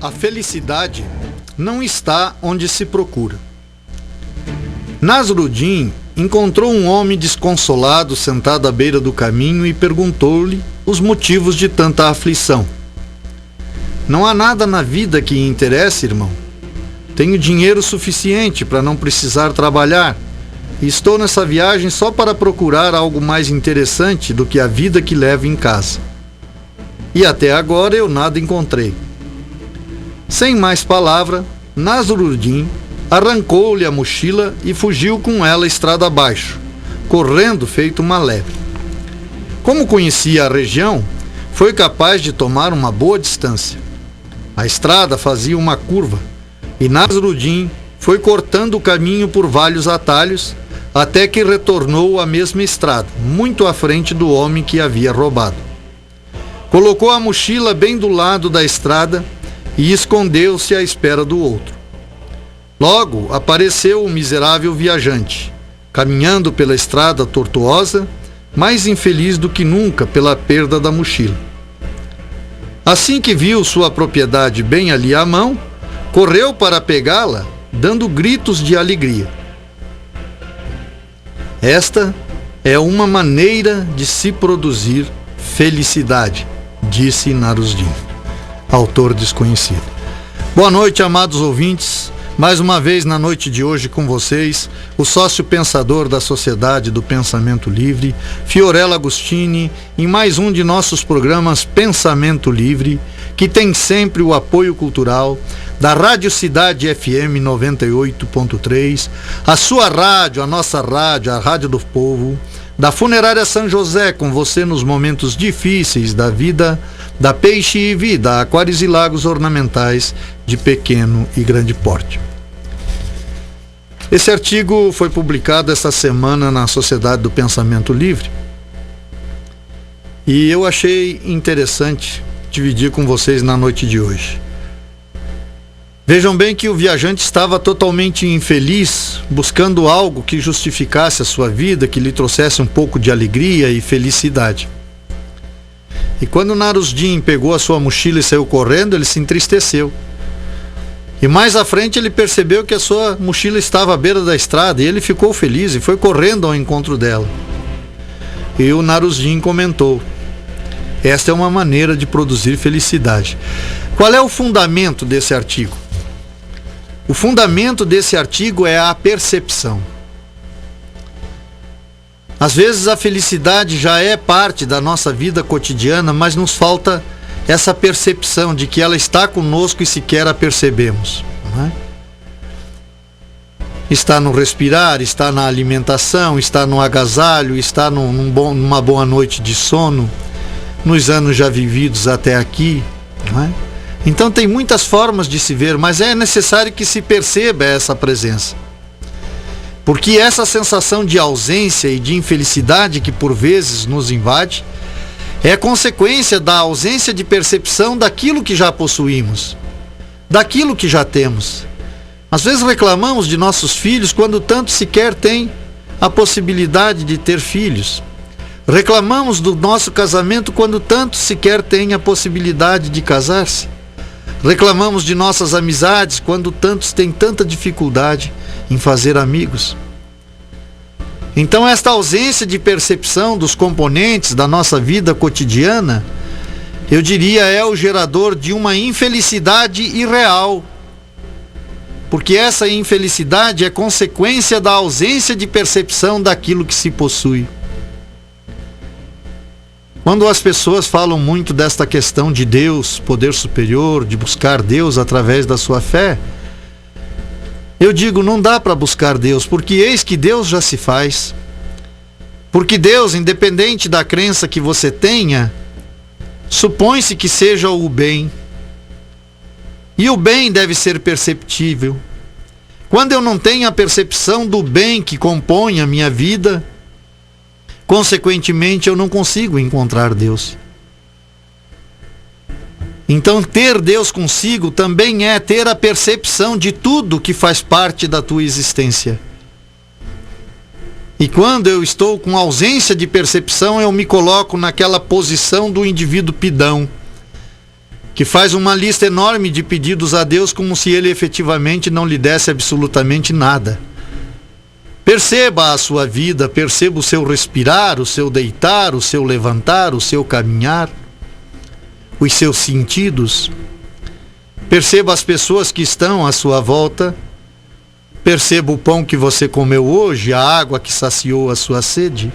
A felicidade não está onde se procura. Nasruddin encontrou um homem desconsolado sentado à beira do caminho e perguntou-lhe os motivos de tanta aflição. Não há nada na vida que interesse, irmão. Tenho dinheiro suficiente para não precisar trabalhar e estou nessa viagem só para procurar algo mais interessante do que a vida que levo em casa. E até agora eu nada encontrei. Sem mais palavra, Nasruddin arrancou-lhe a mochila e fugiu com ela estrada abaixo, correndo feito uma lebre. Como conhecia a região, foi capaz de tomar uma boa distância. A estrada fazia uma curva e Nasruddin foi cortando o caminho por vários atalhos até que retornou à mesma estrada, muito à frente do homem que havia roubado. Colocou a mochila bem do lado da estrada e escondeu-se à espera do outro. Logo apareceu o miserável viajante, caminhando pela estrada tortuosa, mais infeliz do que nunca pela perda da mochila. Assim que viu sua propriedade bem ali à mão, correu para pegá-la, dando gritos de alegria. Esta é uma maneira de se produzir felicidade, disse Nasruddin, autor desconhecido. Boa noite, amados ouvintes. Mais uma vez na noite de hoje com vocês, o sócio pensador da Sociedade do Pensamento Livre, Fiorello Agostini, em mais um de nossos programas Pensamento Livre, que tem sempre o apoio cultural da Rádio Cidade FM 98.3, a sua rádio, a nossa rádio, a Rádio do Povo, da Funerária São José, com você nos momentos difíceis da vida, da Peixe e Vida, aquários e lagos ornamentais de pequeno e grande porte. Esse artigo foi publicado esta semana na Sociedade do Pensamento Livre e eu achei interessante dividir com vocês na noite de hoje. Vejam bem que o viajante estava totalmente infeliz, buscando algo que justificasse a sua vida, que lhe trouxesse um pouco de alegria e felicidade. E quando Nasruddin pegou a sua mochila e saiu correndo, ele se entristeceu. E mais à frente ele percebeu que a sua mochila estava à beira da estrada e ele ficou feliz e foi correndo ao encontro dela. E o Nasruddin comentou: esta é uma maneira de produzir felicidade. Qual é o fundamento desse artigo? O fundamento desse artigo é a percepção. Às vezes a felicidade já é parte da nossa vida cotidiana, mas nos falta essa percepção de que ela está conosco e sequer a percebemos. Não é? Está no respirar, está na alimentação, está no agasalho, está numa boa noite de sono, nos anos já vividos até aqui. Não é? Então tem muitas formas de se ver, mas é necessário que se perceba essa presença. Porque essa sensação de ausência e de infelicidade que por vezes nos invade é consequência da ausência de percepção daquilo que já possuímos, daquilo que já temos. Às vezes reclamamos de nossos filhos quando tanto sequer tem a possibilidade de ter filhos. Reclamamos do nosso casamento quando tanto sequer tem a possibilidade de casar-se. Reclamamos de nossas amizades quando tantos têm tanta dificuldade em fazer amigos. Então esta ausência de percepção dos componentes da nossa vida cotidiana, eu diria, é o gerador de uma infelicidade irreal. Porque essa infelicidade é consequência da ausência de percepção daquilo que se possui. Quando as pessoas falam muito desta questão de Deus, poder superior, de buscar Deus através da sua fé, eu digo, não dá para buscar Deus, porque eis que Deus já se faz. Porque Deus, independente da crença que você tenha, supõe-se que seja o bem. E o bem deve ser perceptível. Quando eu não tenho a percepção do bem que compõe a minha vida, consequentemente eu não consigo encontrar Deus. Então ter Deus consigo também é ter a percepção de tudo que faz parte da tua existência. E quando eu estou com ausência de percepção, eu me coloco naquela posição do indivíduo pidão, que faz uma lista enorme de pedidos a Deus como se Ele efetivamente não lhe desse absolutamente nada. Perceba a sua vida, perceba o seu respirar, o seu deitar, o seu levantar, o seu caminhar, os seus sentidos. Perceba as pessoas que estão à sua volta. Perceba o pão que você comeu hoje, a água que saciou a sua sede.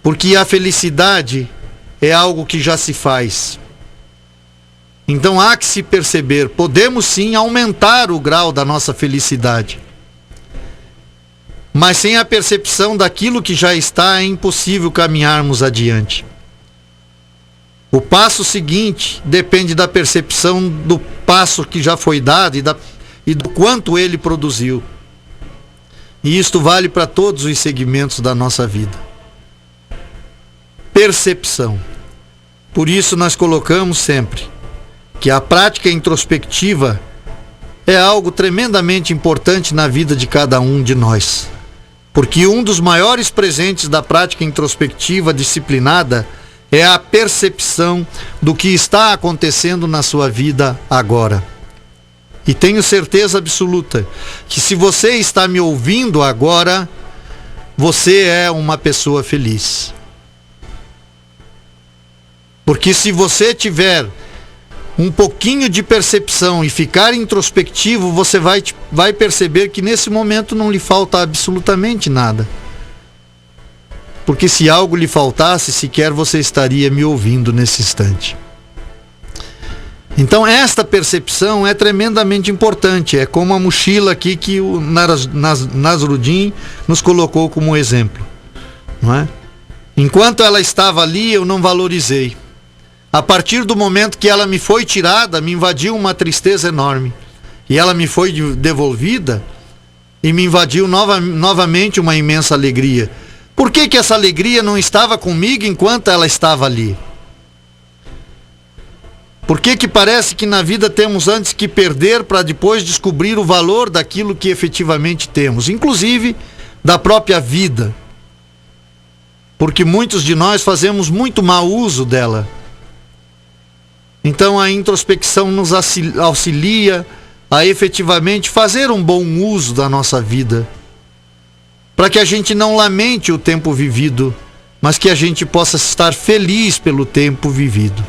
Porque a felicidade é algo que já se faz. Então há que se perceber, podemos sim aumentar o grau da nossa felicidade. Mas sem a percepção daquilo que já está, é impossível caminharmos adiante. O passo seguinte depende da percepção do passo que já foi dado e do quanto ele produziu. E isto vale para todos os segmentos da nossa vida. Percepção. Por isso nós colocamos sempre que a prática introspectiva é algo tremendamente importante na vida de cada um de nós. Porque um dos maiores presentes da prática introspectiva disciplinada é a percepção do que está acontecendo na sua vida agora. E tenho certeza absoluta que se você está me ouvindo agora, você é uma pessoa feliz. Porque se você tiver um pouquinho de percepção e ficar introspectivo, você vai perceber que nesse momento não lhe falta absolutamente nada. Porque se algo lhe faltasse, sequer você estaria me ouvindo nesse instante. Então esta percepção é tremendamente importante. É como a mochila aqui que o Nasruddin nos colocou como exemplo, não é? Enquanto ela estava ali, eu não valorizei. A partir do momento que ela me foi tirada, me invadiu uma tristeza enorme. E ela me foi devolvida e me invadiu novamente uma imensa alegria. Por que essa alegria não estava comigo enquanto ela estava ali? Por que parece que na vida temos antes que perder para depois descobrir o valor daquilo que efetivamente temos, inclusive da própria vida? Porque muitos de nós fazemos muito mau uso dela. Então a introspecção nos auxilia a efetivamente fazer um bom uso da nossa vida, para que a gente não lamente o tempo vivido, mas que a gente possa estar feliz pelo tempo vivido.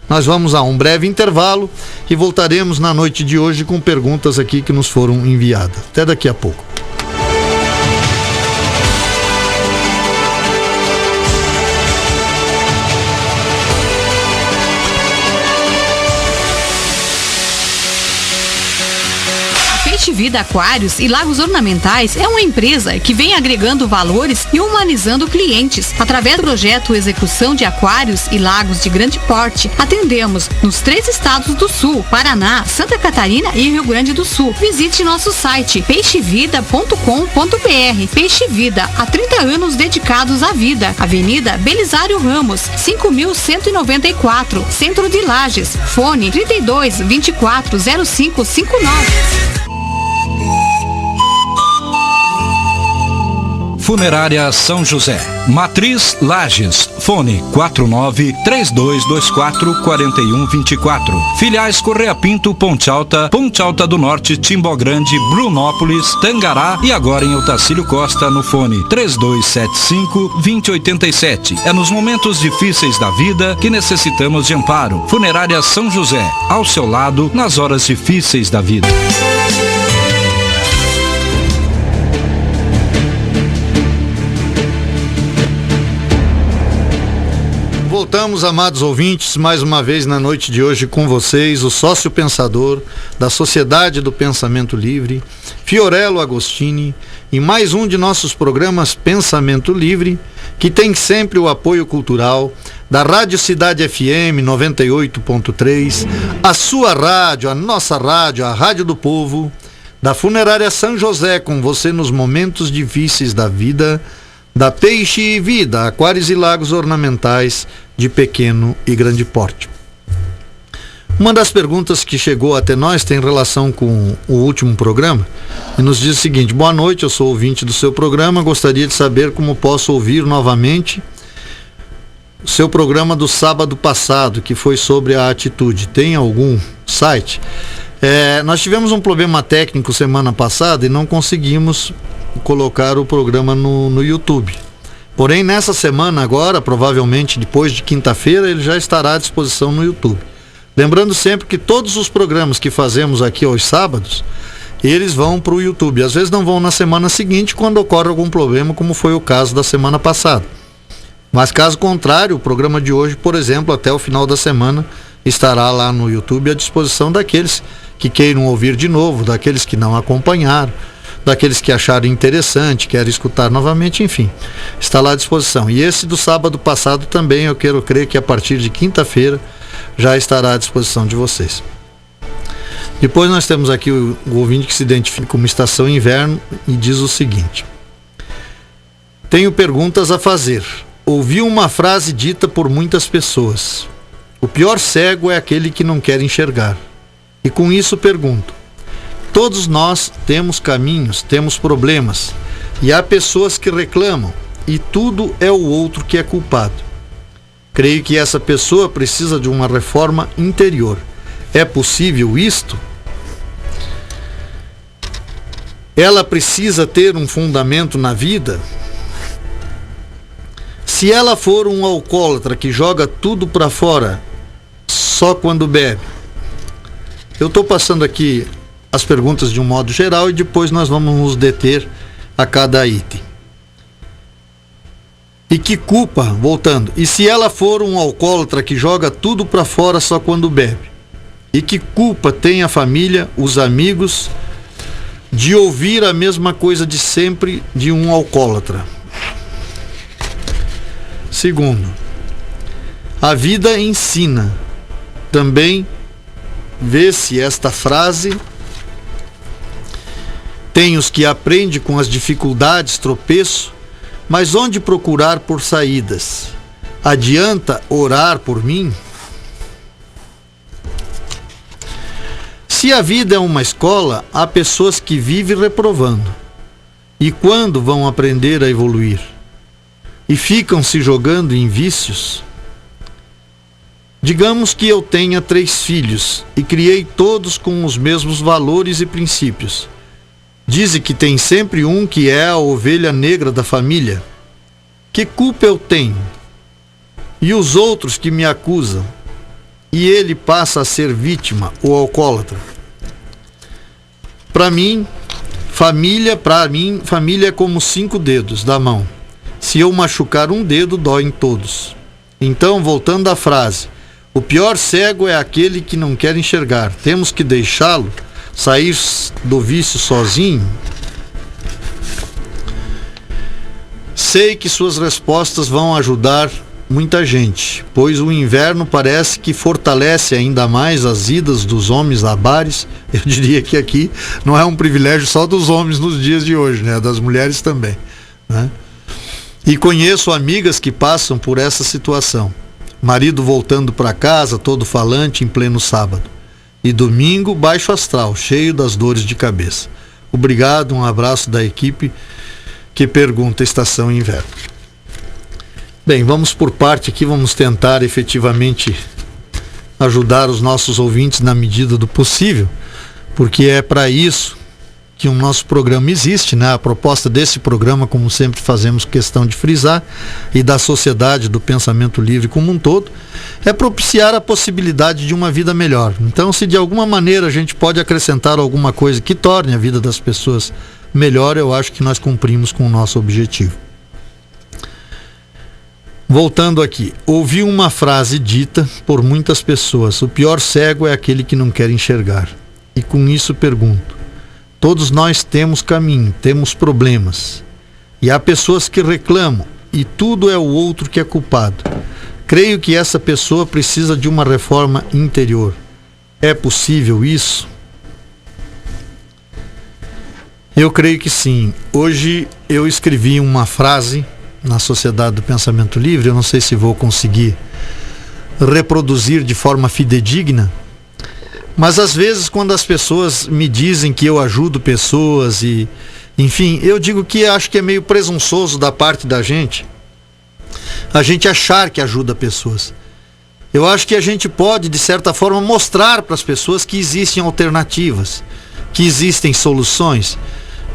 Nós vamos a um breve intervalo e voltaremos na noite de hoje com perguntas aqui que nos foram enviadas. Até daqui a pouco. Peixe Vida Aquários e Lagos Ornamentais é uma empresa que vem agregando valores e humanizando clientes. Através do projeto Execução de Aquários e Lagos de Grande Porte, atendemos nos 3 estados do Sul, Paraná, Santa Catarina e Rio Grande do Sul. Visite nosso site peixevida.com.br. Peixe Vida, há 30 anos dedicados à vida. Avenida Belisário Ramos, 5194, Centro de Lages. Fone 32 24 0559. Funerária São José, Matriz Lages, fone 49-3224-4124. Filiais Correia Pinto, Ponte Alta do Norte, Timbó Grande, Brunópolis, Tangará e agora em Otacílio Costa no fone 3275-2087. É nos momentos difíceis da vida que necessitamos de amparo. Funerária São José, ao seu lado nas horas difíceis da vida. Voltamos, amados ouvintes, mais uma vez na noite de hoje com vocês, o sócio pensador da Sociedade do Pensamento Livre, Fiorello Agostini, em mais um de nossos programas Pensamento Livre, que tem sempre o apoio cultural da Rádio Cidade FM 98.3, a sua rádio, a nossa rádio, a Rádio do Povo, da Funerária São José, com você nos momentos difíceis da vida, da Peixe Vida, Aquários e Lagos Ornamentais de pequeno e grande porte. Uma das perguntas que chegou até nós tem relação com o último programa e nos diz o seguinte: boa noite, eu sou ouvinte do seu programa, gostaria de saber como posso ouvir novamente o seu programa do sábado passado, que foi sobre a atitude, tem algum site? Nós tivemos um problema técnico semana passada e não conseguimos colocar o programa no YouTube. Porém, nessa semana agora, provavelmente depois de quinta-feira, ele já estará à disposição no YouTube. Lembrando sempre que todos os programas que fazemos aqui aos sábados, eles vão para o YouTube. Às vezes não vão na semana seguinte, quando ocorre algum problema, como foi o caso da semana passada. Mas caso contrário, o programa de hoje, por exemplo, até o final da semana, estará lá no YouTube à disposição daqueles que queiram ouvir de novo, daqueles que não acompanharam, daqueles que acharam interessante, querem escutar novamente, enfim, está lá à disposição. E esse do sábado passado também, eu quero crer que a partir de quinta-feira já estará à disposição de vocês. Depois nós temos aqui o ouvinte que se identifica como Estação Inverno e diz o seguinte: tenho perguntas a fazer. Ouvi uma frase dita por muitas pessoas: o pior cego é aquele que não quer enxergar. E com isso pergunto: todos nós temos caminhos, temos problemas, e há pessoas que reclamam, e tudo é o outro que é culpado. Creio que essa pessoa precisa de uma reforma interior. É possível isto? Ela precisa ter um fundamento na vida? Se ela for um alcoólatra que joga tudo para fora só quando bebe. Eu estou passando aqui as perguntas de um modo geral e depois nós vamos nos deter a cada item. E que culpa, voltando, e se ela for um alcoólatra que joga tudo para fora só quando bebe? E que culpa tem a família, os amigos, de ouvir a mesma coisa de sempre de um alcoólatra? Segundo, a vida ensina. Também vê-se esta frase: tem os que aprendem com as dificuldades, tropeço, mas onde procurar por saídas? Adianta orar por mim? Se a vida é uma escola, há pessoas que vivem reprovando. E quando vão aprender a evoluir? E ficam se jogando em vícios? Digamos que eu tenha 3 filhos e criei todos com os mesmos valores e princípios. Dizem que tem sempre um que é a ovelha negra da família. Que culpa eu tenho? E os outros que me acusam? E ele passa a ser vítima, o alcoólatra. Para mim, família é como 5 dedos da mão. Se eu machucar um dedo, dói em todos. Então, voltando à frase: o pior cego é aquele que não quer enxergar. Temos que deixá-lo sair do vício sozinho? Sei que suas respostas vão ajudar muita gente, pois o inverno parece que fortalece ainda mais as idas dos homens a bares. Eu diria que aqui não é um privilégio só dos homens nos dias de hoje, né? Das mulheres também, né? E conheço amigas que passam por essa situação. Marido voltando para casa, todo falante, em pleno sábado. E domingo, baixo astral, cheio das dores de cabeça. Obrigado, um abraço da equipe que pergunta Estação Inverno. Bem, vamos por parte aqui, vamos tentar efetivamente ajudar os nossos ouvintes na medida do possível, porque é para isso que o nosso programa existe, né? A proposta desse programa, como sempre fazemos questão de frisar, e da sociedade do pensamento livre como um todo, é propiciar a possibilidade de uma vida melhor. Então, se de alguma maneira a gente pode acrescentar alguma coisa que torne a vida das pessoas melhor, eu acho que nós cumprimos com o nosso objetivo. Voltando aqui, ouvi uma frase dita por muitas pessoas: o pior cego é aquele que não quer enxergar. E com isso pergunto: todos nós temos caminho, temos problemas. E há pessoas que reclamam, e tudo é o outro que é culpado. Creio que essa pessoa precisa de uma reforma interior. É possível isso? Eu creio que sim. Hoje eu escrevi uma frase na Sociedade do Pensamento Livre, eu não sei se vou conseguir reproduzir de forma fidedigna, mas às vezes quando as pessoas me dizem que eu ajudo pessoas e, enfim, eu digo que acho que é meio presunçoso da parte da gente a gente achar que ajuda pessoas. Eu acho que a gente pode, de certa forma, mostrar para as pessoas que existem alternativas, que existem soluções,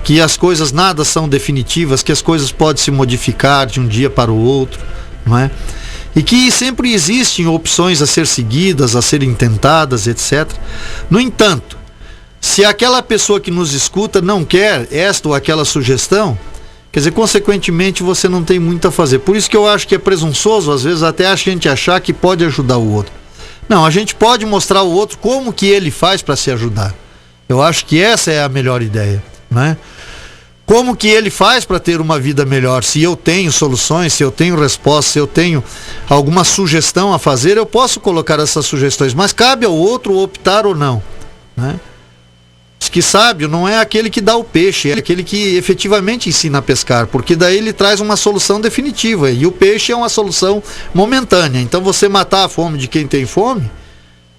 que as coisas nada são definitivas, que as coisas podem se modificar de um dia para o outro, não é? E que sempre existem opções a ser seguidas, a serem tentadas, etc. No entanto, se aquela pessoa que nos escuta não quer esta ou aquela sugestão, quer dizer, consequentemente você não tem muito a fazer. Por isso que eu acho que é presunçoso, às vezes, até a gente achar que pode ajudar o outro. Não, a gente pode mostrar ao outro como que ele faz para se ajudar. Eu acho que essa é a melhor ideia, né? Como que ele faz para ter uma vida melhor? Se eu tenho soluções, se eu tenho respostas, se eu tenho alguma sugestão a fazer, eu posso colocar essas sugestões, mas cabe ao outro optar ou não, né? Diz que sábio não é aquele que dá o peixe, é aquele que efetivamente ensina a pescar, porque daí ele traz uma solução definitiva, e o peixe é uma solução momentânea. Então você matar a fome de quem tem fome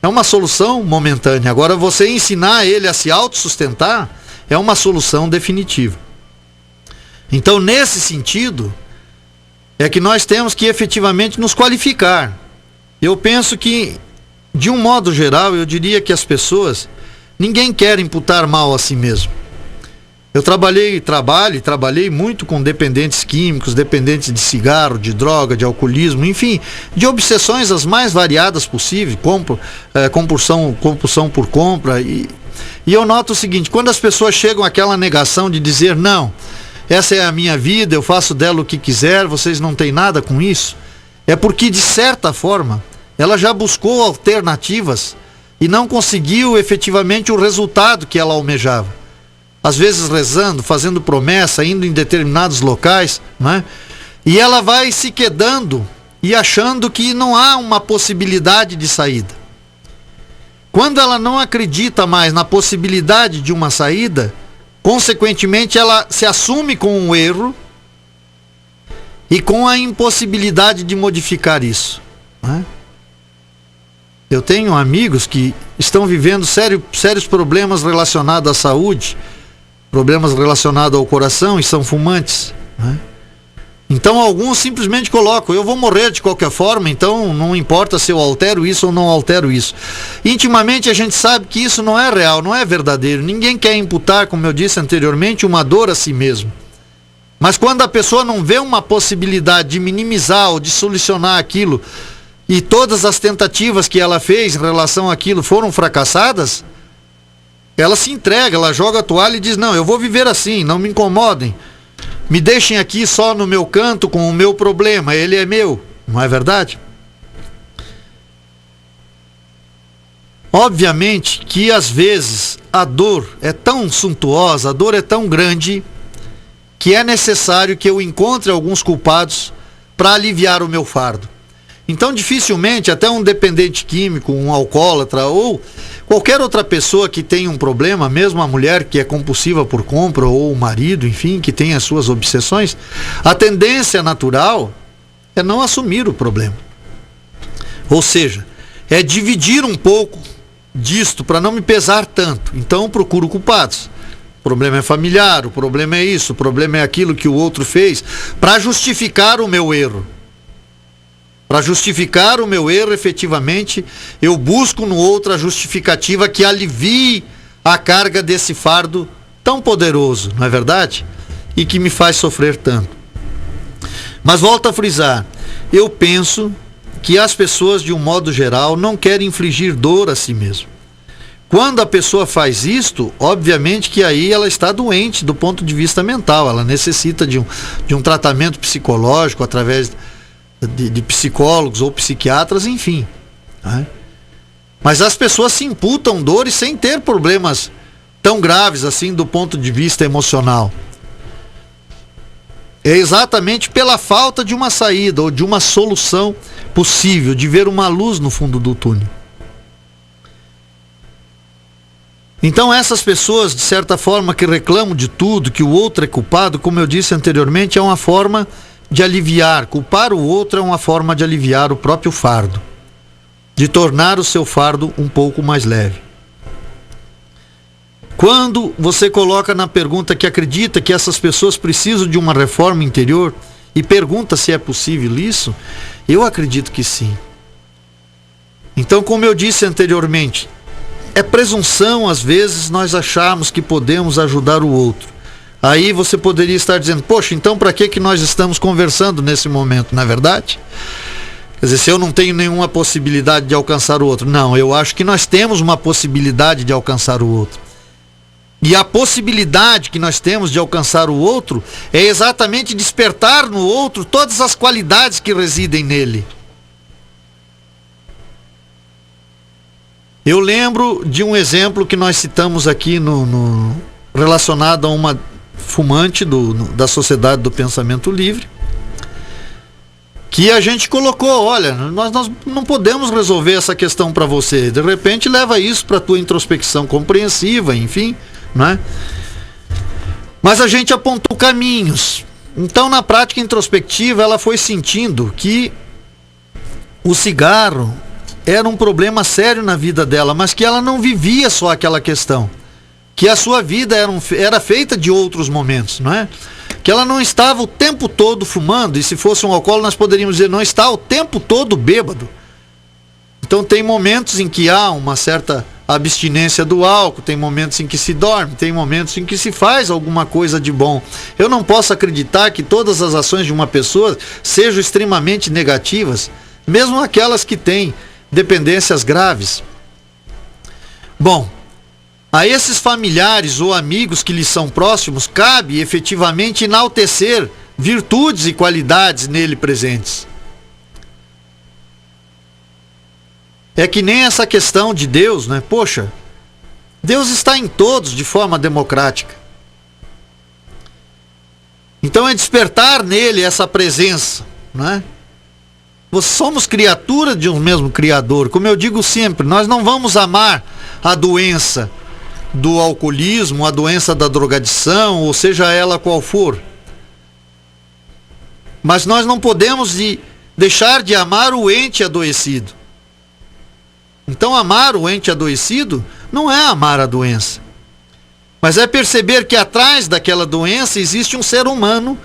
é uma solução momentânea. Agora você ensinar ele a se autossustentar é uma solução definitiva. Então, nesse sentido, é que nós temos que efetivamente nos qualificar. Eu penso que, de um modo geral, eu diria que as pessoas, ninguém quer imputar mal a si mesmo. Eu trabalhei muito com dependentes químicos, dependentes de cigarro, de droga, de alcoolismo, enfim, de obsessões as mais variadas possíveis, compulsão por compra. E eu noto o seguinte: quando as pessoas chegam àquela negação de dizer, não, essa é a minha vida, eu faço dela o que quiser, vocês não têm nada com isso, é porque, de certa forma, ela já buscou alternativas e não conseguiu efetivamente o resultado que ela almejava. Às vezes rezando, fazendo promessa, indo em determinados locais, né? E ela vai se quedando e achando que não há uma possibilidade de saída. Quando ela não acredita mais na possibilidade de uma saída, consequentemente ela se assume com o erro e com a impossibilidade de modificar isso, né? Eu tenho amigos que estão vivendo sérios problemas relacionados à saúde, problemas relacionados ao coração, e são fumantes, né? Então alguns simplesmente colocam, eu vou morrer de qualquer forma, então não importa se eu altero isso ou não altero isso. Intimamente a gente sabe que isso não é real, não é verdadeiro. Ninguém quer imputar, como eu disse anteriormente, uma dor a si mesmo. Mas quando a pessoa não vê uma possibilidade de minimizar ou de solucionar aquilo, e todas as tentativas que ela fez em relação àquilo foram fracassadas, ela se entrega, ela joga a toalha e diz, não, eu vou viver assim, não me incomodem. Me deixem aqui só no meu canto com o meu problema, ele é meu, não é verdade? Obviamente que às vezes a dor é tão suntuosa, a dor é tão grande, que é necessário que eu encontre alguns culpados para aliviar o meu fardo. Então dificilmente até um dependente químico, um alcoólatra ou qualquer outra pessoa que tenha um problema, mesmo a mulher que é compulsiva por compra ou o marido, enfim, que tem as suas obsessões, a tendência natural é não assumir o problema. Ou seja, é dividir um pouco disto para não me pesar tanto. Então procuro culpados. O problema é familiar, o problema é isso, o problema é aquilo que o outro fez, para justificar o meu erro. Para justificar o meu erro, efetivamente, eu busco no outro a justificativa que alivie a carga desse fardo tão poderoso, não é verdade? E que me faz sofrer tanto. Mas volto a frisar, eu penso que as pessoas, de um modo geral, não querem infligir dor a si mesmo. Quando a pessoa faz isto, obviamente que aí ela está doente do ponto de vista mental, ela necessita de um tratamento psicológico através de psicólogos ou psiquiatras, enfim, né? Mas as pessoas se imputam dores sem ter problemas tão graves assim do ponto de vista emocional. É exatamente pela falta de uma saída ou de uma solução possível, de ver uma luz no fundo do túnel. Então essas pessoas, de certa forma, que reclamam de tudo, que o outro é culpado, como eu disse anteriormente, é uma forma de aliviar. Culpar o outro é uma forma de aliviar o próprio fardo, de tornar o seu fardo um pouco mais leve. Quando você coloca na pergunta que acredita que essas pessoas precisam de uma reforma interior, e pergunta se é possível isso, eu acredito que sim. Então, como eu disse anteriormente, é presunção às vezes nós acharmos que podemos ajudar o outro. Aí você poderia estar dizendo, poxa, então para que nós estamos conversando nesse momento, não é verdade? Quer dizer, se eu não tenho nenhuma possibilidade de alcançar o outro. Não, eu acho que nós temos uma possibilidade de alcançar o outro. E a possibilidade que nós temos de alcançar o outro é exatamente despertar no outro todas as qualidades que residem nele. Eu lembro de um exemplo que nós citamos aqui relacionado a uma fumante da Sociedade do Pensamento Livre, que a gente colocou, olha, nós não podemos resolver essa questão para você, de repente leva isso para a tua introspecção compreensiva, enfim, né? Mas a gente apontou caminhos. Então, na prática introspectiva, ela foi sentindo que o cigarro era um problema sério na vida dela, mas que ela não vivia só aquela questão, que a sua vida era feita de outros momentos, não é? Que ela não estava o tempo todo fumando, e se fosse um alcoólatra nós poderíamos dizer, não está o tempo todo bêbado. Então tem momentos em que há uma certa abstinência do álcool, tem momentos em que se dorme, tem momentos em que se faz alguma coisa de bom. Eu não posso acreditar que todas as ações de uma pessoa sejam extremamente negativas, mesmo aquelas que têm dependências graves. Bom, a esses familiares ou amigos que lhes são próximos, cabe efetivamente enaltecer virtudes e qualidades nele presentes. É que nem essa questão de Deus, né? Poxa, Deus está em todos de forma democrática. Então é despertar nele essa presença, né? Somos criatura de um mesmo Criador. Como eu digo sempre, nós não vamos amar a doença do alcoolismo, a doença da drogadição, ou seja ela qual for. Mas nós não podemos deixar de amar o ente adoecido. Então amar o ente adoecido não é amar a doença, mas é perceber que atrás daquela doença existe um ser humano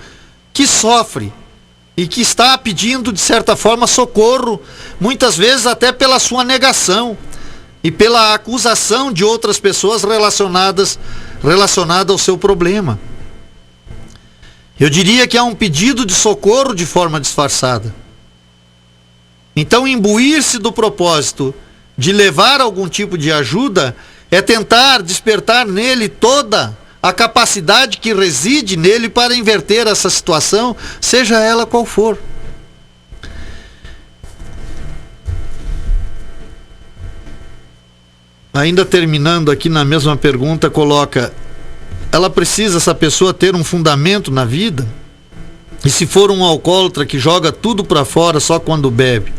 que sofre e que está pedindo de certa forma socorro, muitas vezes até pela sua negação e pela acusação de outras pessoas relacionada ao seu problema. Eu diria que há um pedido de socorro de forma disfarçada. Então, imbuir-se do propósito de levar algum tipo de ajuda é tentar despertar nele toda a capacidade que reside nele para inverter essa situação, seja ela qual for. Ainda terminando aqui na mesma pergunta, coloca: ela precisa, essa pessoa, ter um fundamento na vida? E se for um alcoólatra que joga tudo para fora só quando bebe?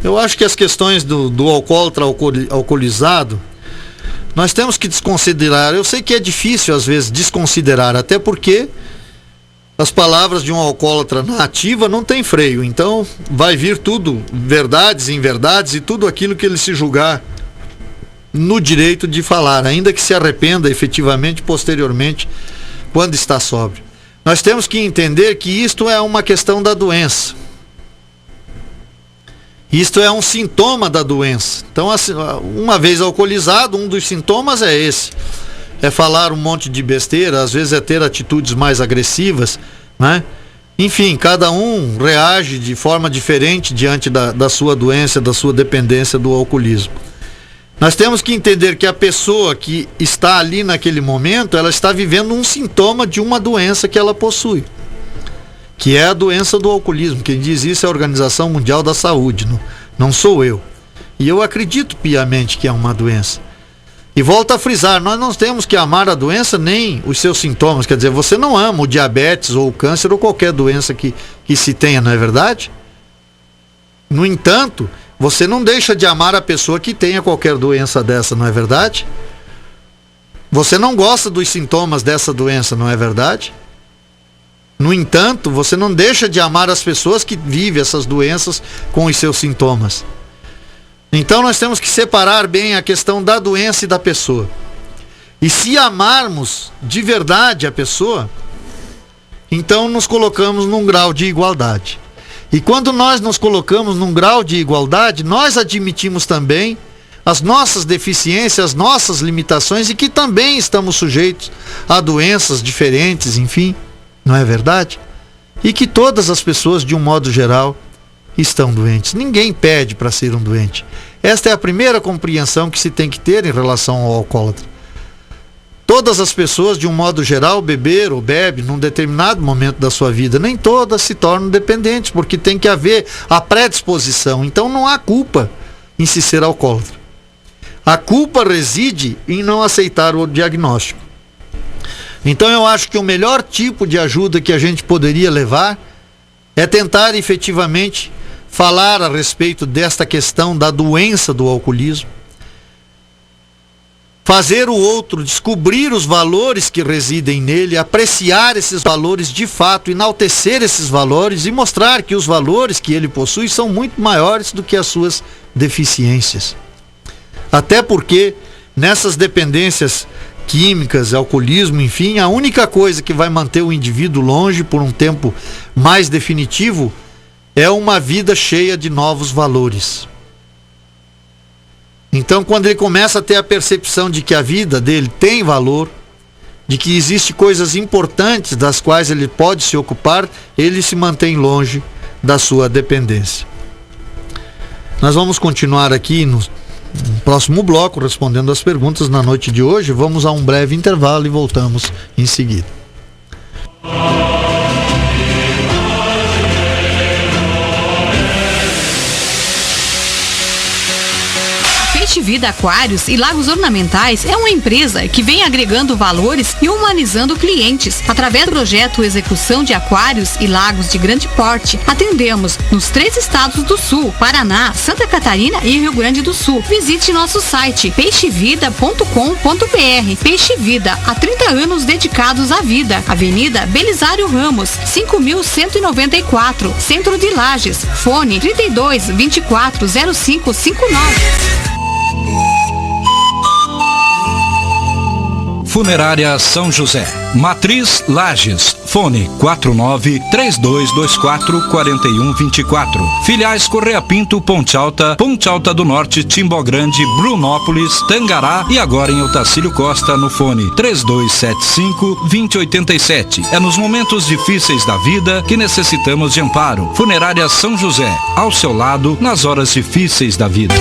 Eu acho que as questões do alcoólatra alcoolizado, nós temos que desconsiderar. Eu sei que é difícil às vezes desconsiderar, até porque as palavras de um alcoólatra na ativa não tem freio. Então vai vir tudo, verdades, inverdades e tudo aquilo que ele se julgar no direito de falar, ainda que se arrependa efetivamente posteriormente quando está sóbrio. Nós temos que entender que isto é uma questão da doença. Isto é um sintoma da doença. Então, uma vez alcoolizado, um dos sintomas é esse. É falar um monte de besteira, às vezes é ter atitudes mais agressivas, né? Enfim, cada um reage de forma diferente diante da sua doença, da sua dependência do alcoolismo. Nós temos que entender que a pessoa que está ali naquele momento, ela está vivendo um sintoma de uma doença que ela possui, que é a doença do alcoolismo. Quem diz isso é a Organização Mundial da Saúde, não sou eu. E eu acredito piamente que é uma doença. E volto a frisar, nós não temos que amar a doença nem os seus sintomas. Quer dizer, você não ama o diabetes ou o câncer ou qualquer doença que se tenha, não é verdade? No entanto, você não deixa de amar a pessoa que tenha qualquer doença dessa, não é verdade? Você não gosta dos sintomas dessa doença, não é verdade? No entanto, você não deixa de amar as pessoas que vivem essas doenças com os seus sintomas. Então nós temos que separar bem a questão da doença e da pessoa. E se amarmos de verdade a pessoa, então nos colocamos num grau de igualdade. E quando nós nos colocamos num grau de igualdade, nós admitimos também as nossas deficiências, as nossas limitações e que também estamos sujeitos a doenças diferentes, enfim, não é verdade? E que todas as pessoas, de um modo geral, estão doentes. Ninguém pede para ser um doente. Esta é a primeira compreensão que se tem que ter em relação ao alcoólatra. Todas as pessoas, de um modo geral, beber ou bebe num determinado momento da sua vida. Nem todas se tornam dependentes, porque tem que haver a predisposição. Então não há culpa em se ser alcoólatra. A culpa reside em não aceitar o diagnóstico. Então eu acho que o melhor tipo de ajuda que a gente poderia levar é tentar efetivamente falar a respeito desta questão da doença do alcoolismo. Fazer o outro descobrir os valores que residem nele, apreciar esses valores de fato, enaltecer esses valores e mostrar que os valores que ele possui são muito maiores do que as suas deficiências. Até porque nessas dependências químicas, alcoolismo, enfim, a única coisa que vai manter o indivíduo longe por um tempo mais definitivo é uma vida cheia de novos valores. Então, quando ele começa a ter a percepção de que a vida dele tem valor, de que existem coisas importantes das quais ele pode se ocupar, ele se mantém longe da sua dependência. Nós vamos continuar aqui no próximo bloco, respondendo as perguntas na noite de hoje. Vamos a um breve intervalo e voltamos em seguida. Peixe Vida Aquários e Lagos Ornamentais é uma empresa que vem agregando valores e humanizando clientes. Através do projeto Execução de Aquários e Lagos de Grande Porte, atendemos nos 3 estados do Sul, Paraná, Santa Catarina e Rio Grande do Sul. Visite nosso site peixevida.com.br. Peixe Vida, há 30 anos dedicados à vida. Avenida Belisário Ramos, 5.194, Centro de Lages. Fone 32 24 0559. Funerária São José, Matriz Lages, fone 49-3224-4124. Filiais Correia Pinto, Ponte Alta do Norte, Timbó Grande, Brunópolis, Tangará e agora em Otacílio Costa no fone 3275-2087. É nos momentos difíceis da vida que necessitamos de amparo. Funerária São José, ao seu lado nas horas difíceis da vida.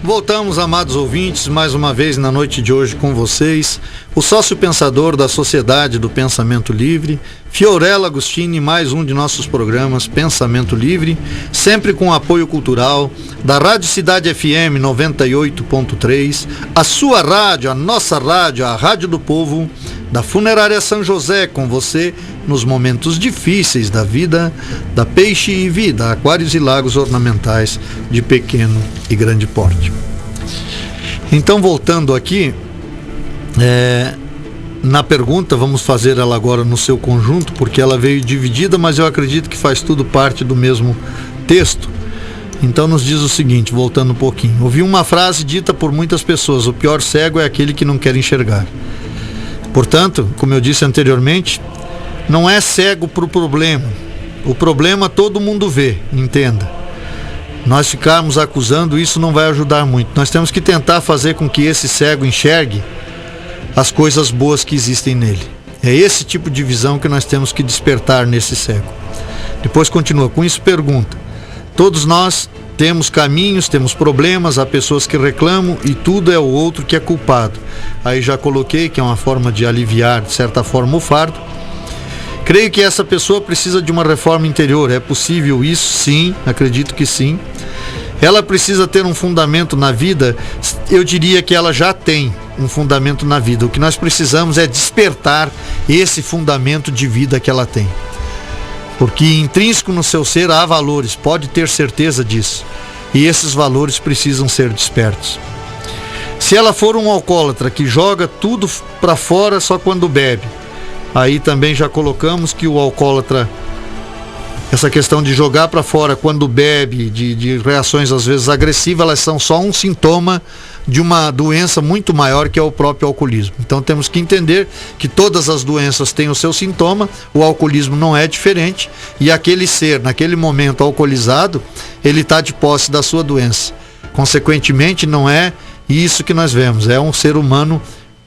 Voltamos, amados ouvintes, mais uma vez na noite de hoje com vocês, o sócio pensador da Sociedade do Pensamento Livre, Fiorella Agostini, mais um de nossos programas Pensamento Livre, sempre com apoio cultural da Rádio Cidade FM 98.3, a sua rádio, a nossa rádio, a Rádio do Povo, da Funerária São José, com você nos momentos difíceis da vida, da Peixe e Vida, Aquários e Lagos Ornamentais de pequeno e grande porte. Então, voltando aqui, na pergunta, vamos fazer ela agora no seu conjunto, porque ela veio dividida, mas eu acredito que faz tudo parte do mesmo texto. Então nos diz o seguinte, voltando um pouquinho. Ouvi uma frase dita por muitas pessoas: o pior cego é aquele que não quer enxergar. Portanto, como eu disse anteriormente, não é cego para o problema. O problema todo mundo vê, entenda. Nós ficarmos acusando, isso não vai ajudar muito. Nós temos que tentar fazer com que esse cego enxergue as coisas boas que existem nele. É esse tipo de visão que nós temos que despertar nesse cego. Depois continua, com isso pergunta: todos nós temos caminhos, temos problemas, há pessoas que reclamam e tudo é o outro que é culpado. Aí já coloquei que é uma forma de aliviar, de certa forma, o fardo. Creio que essa pessoa precisa de uma reforma interior. É possível isso? Sim, acredito que sim. Ela precisa ter um fundamento na vida. Eu diria que ela já tem um fundamento na vida. O que nós precisamos é despertar esse fundamento de vida que ela tem. Porque intrínseco no seu ser há valores, pode ter certeza disso. E esses valores precisam ser despertos. Se ela for um alcoólatra que joga tudo para fora só quando bebe, aí também já colocamos que o alcoólatra essa questão de jogar para fora quando bebe, de reações às vezes agressivas, elas são só um sintoma de uma doença muito maior, que é o próprio alcoolismo. Então temos que entender que todas as doenças têm o seu sintoma, o alcoolismo não é diferente, e aquele ser, naquele momento alcoolizado, ele está de posse da sua doença. Consequentemente, não é isso que nós vemos, é um ser humano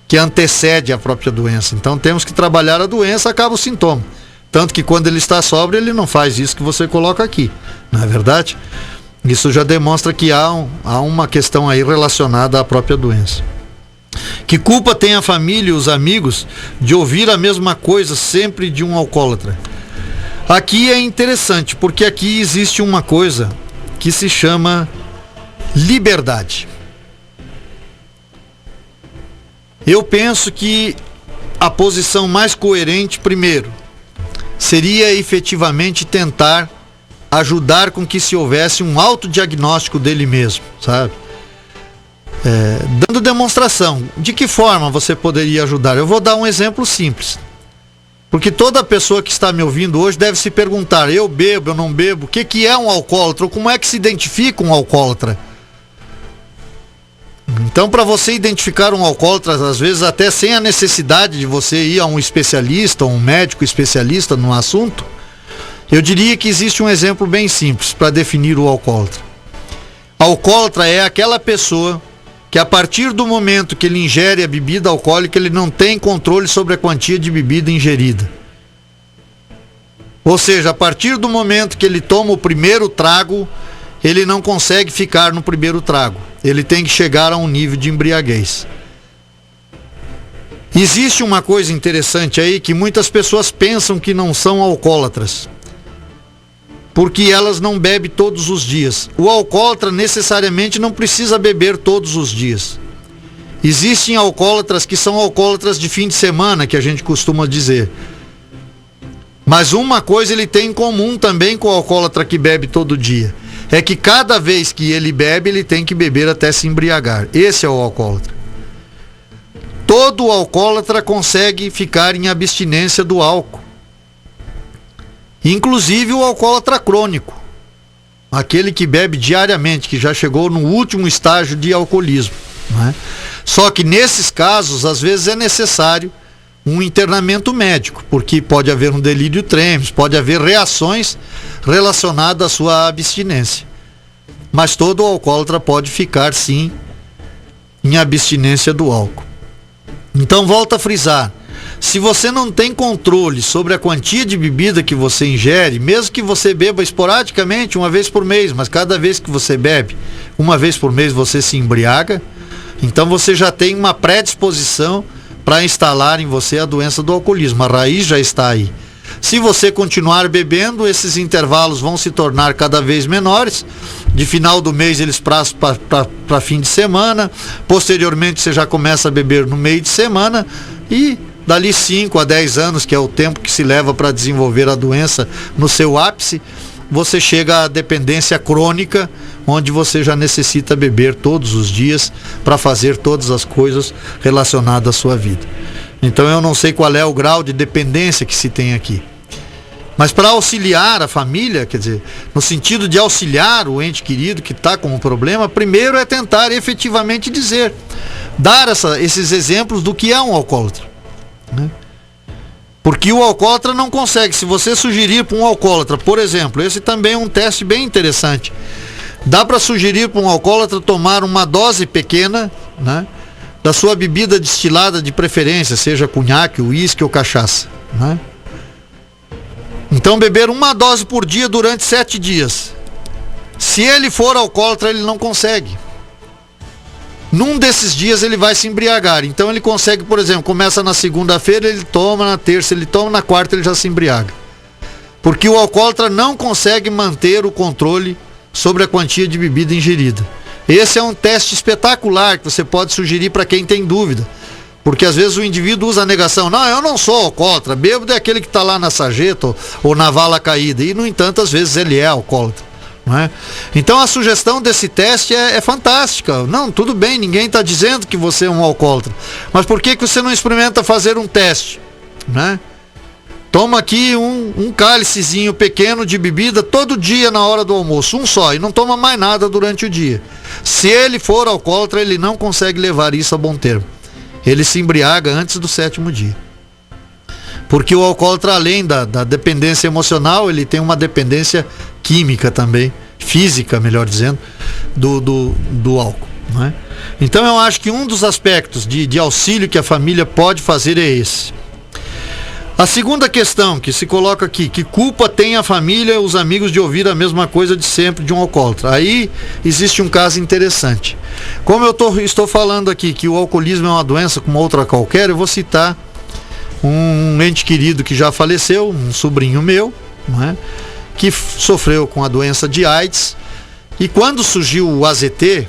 que antecede a própria doença. Então temos que trabalhar a doença, acaba o sintoma. Tanto que quando ele está sóbrio, ele não faz isso que você coloca aqui, não é verdade? Isso já demonstra que há uma questão aí relacionada à própria doença. Que culpa tem a família e os amigos de ouvir a mesma coisa sempre de um alcoólatra? Aqui é interessante, porque aqui existe uma coisa que se chama liberdade. Eu penso que a posição mais coerente, primeiro, seria efetivamente tentar ajudar com que se houvesse um autodiagnóstico dele mesmo, sabe? Dando demonstração. De que forma você poderia ajudar? Eu vou dar um exemplo simples. Porque toda pessoa que está me ouvindo hoje deve se perguntar: eu bebo, eu não bebo? O que é um alcoólatra? Ou como é que se identifica um alcoólatra? Então, para você identificar um alcoólatra, às vezes até sem a necessidade de você ir a um especialista, um médico especialista no assunto, eu diria que existe um exemplo bem simples para definir o alcoólatra. Alcoólatra é aquela pessoa que, a partir do momento que ele ingere a bebida alcoólica, ele não tem controle sobre a quantia de bebida ingerida. Ou seja, a partir do momento que ele toma o primeiro trago, ele não consegue ficar no primeiro trago. Ele tem que chegar a um nível de embriaguez. Existe uma coisa interessante aí, que muitas pessoas pensam que não são alcoólatras, porque elas não bebem todos os dias. O alcoólatra necessariamente não precisa beber todos os dias. Existem alcoólatras que são alcoólatras de fim de semana, que a gente costuma dizer. Mas uma coisa ele tem em comum também com o alcoólatra que bebe todo dia: é que cada vez que ele bebe, ele tem que beber até se embriagar. Esse é o alcoólatra. Todo alcoólatra consegue ficar em abstinência do álcool. Inclusive o alcoólatra crônico. Aquele que bebe diariamente, que já chegou no último estágio de alcoolismo, não é? Só que nesses casos, às vezes é necessário um internamento médico, porque pode haver um delírio tremens, pode haver reações relacionadas à sua abstinência. Mas todo alcoólatra pode ficar, sim, em abstinência do álcool. Então, volto a frisar: se você não tem controle sobre a quantia de bebida que você ingere, mesmo que você beba esporadicamente, uma vez por mês, mas cada vez que você bebe, uma vez por mês você se embriaga, então você já tem uma predisposição para instalar em você a doença do alcoolismo. A raiz já está aí. Se você continuar bebendo, esses intervalos vão se tornar cada vez menores. De final do mês eles passam para fim de semana. Posteriormente você já começa a beber no meio de semana. E dali 5 a 10 anos, que é o tempo que se leva para desenvolver a doença no seu ápice, você chega à dependência crônica, onde você já necessita beber todos os dias para fazer todas as coisas relacionadas à sua vida. Então eu não sei qual é o grau de dependência que se tem aqui. Mas para auxiliar a família, quer dizer, no sentido de auxiliar o ente querido que está com um problema, primeiro é tentar efetivamente dar esses exemplos do que é um alcoólatra, né? Porque o alcoólatra não consegue. Se você sugerir para um alcoólatra, por exemplo, esse também é um teste bem interessante. Dá para sugerir para um alcoólatra tomar uma dose pequena, né, da sua bebida destilada de preferência, seja cunhaque, uísque ou cachaça, né? Então beber uma dose por dia durante 7 dias. Se ele for alcoólatra, ele não consegue. Num desses dias ele vai se embriagar. Então ele consegue, por exemplo, começa na segunda-feira, ele toma, na terça ele toma, na quarta ele já se embriaga. Porque o alcoólatra não consegue manter o controle sobre a quantia de bebida ingerida. Esse é um teste espetacular que você pode sugerir para quem tem dúvida. Porque às vezes o indivíduo usa a negação: não, eu não sou alcoólatra, bêbado é aquele que está lá na sarjeta ou na vala caída. E no entanto, às vezes ele é alcoólatra, não é? Então a sugestão desse teste é fantástica. Não, tudo bem, ninguém está dizendo que você é um alcoólatra, mas por que você não experimenta fazer um teste, né? toma aqui um cálicezinho pequeno de bebida todo dia na hora do almoço, um só, e não toma mais nada durante o dia. Se ele for alcoólatra, ele não consegue levar isso a bom termo. Ele se embriaga antes do 7º dia. Porque o alcoólatra, além da dependência emocional, ele tem uma dependência química também, física, melhor dizendo, do álcool, não é? Então eu acho que um dos aspectos de auxílio que a família pode fazer é esse. A segunda questão que se coloca aqui: que culpa tem a família, os amigos, de ouvir a mesma coisa de sempre de um alcoólatra? Aí existe um caso interessante. Como eu estou falando aqui que o alcoolismo é uma doença como outra qualquer, eu vou citar um ente querido que já faleceu, um sobrinho meu, não é? Que sofreu com a doença de AIDS, e quando surgiu o AZT,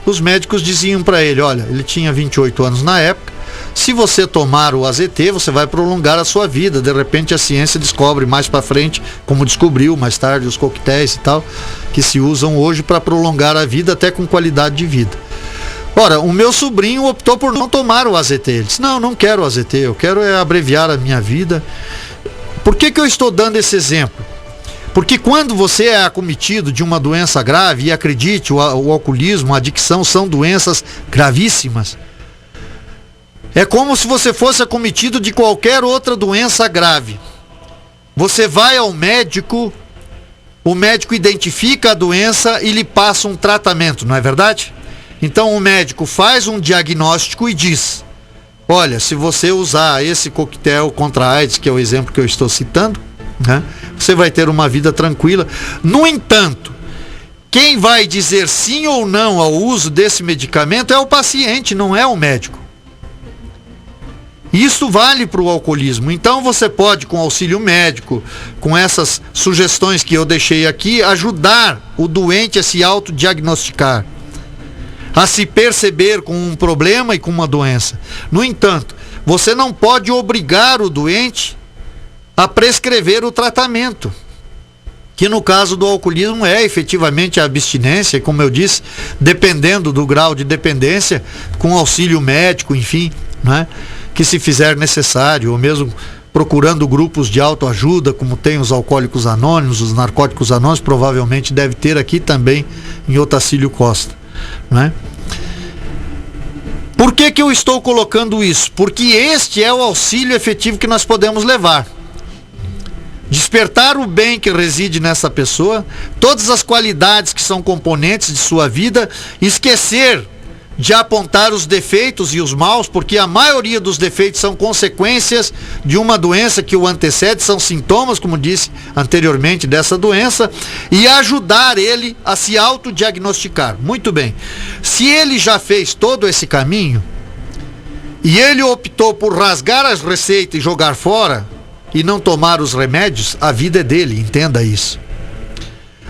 os médicos diziam para ele: olha, ele tinha 28 anos na época, se você tomar o AZT, você vai prolongar a sua vida. De repente a ciência descobre mais para frente, como descobriu mais tarde os coquetéis e tal, que se usam hoje para prolongar a vida até com qualidade de vida. Ora, o meu sobrinho optou por não tomar o AZT. Ele disse: não quero o AZT, eu quero abreviar a minha vida. Por que eu estou dando esse exemplo? Porque quando você é acometido de uma doença grave, e acredite, o alcoolismo, a adicção são doenças gravíssimas, é como se você fosse acometido de qualquer outra doença grave. Você vai ao médico, o médico identifica a doença e lhe passa um tratamento, não é verdade? Então o médico faz um diagnóstico e diz: olha, se você usar esse coquetel contra a AIDS, que é o exemplo que eu estou citando, né, você vai ter uma vida tranquila. No entanto, quem vai dizer sim ou não ao uso desse medicamento é o paciente, não é o médico. Isso vale para o alcoolismo. Então você pode, com auxílio médico, com essas sugestões que eu deixei aqui, ajudar o doente a se autodiagnosticar, a se perceber com um problema e com uma doença. No entanto, você não pode obrigar o doente a prescrever o tratamento, que no caso do alcoolismo é efetivamente a abstinência, como eu disse, dependendo do grau de dependência, com auxílio médico, enfim, né, que se fizer necessário, ou mesmo procurando grupos de autoajuda, como tem os alcoólicos anônimos, os narcóticos anônimos, provavelmente deve ter aqui também em Otacílio Costa, né? Por que eu estou colocando isso? Porque este é o auxílio efetivo que nós podemos levar. Despertar o bem que reside nessa pessoa, todas as qualidades que são componentes de sua vida, esquecer de apontar os defeitos e os maus, porque a maioria dos defeitos são consequências de uma doença que o antecede, são sintomas, como disse anteriormente, dessa doença, e ajudar ele a se autodiagnosticar. Muito bem, se ele já fez todo esse caminho, e ele optou por rasgar as receitas e jogar fora, e não tomar os remédios, a vida é dele, entenda isso.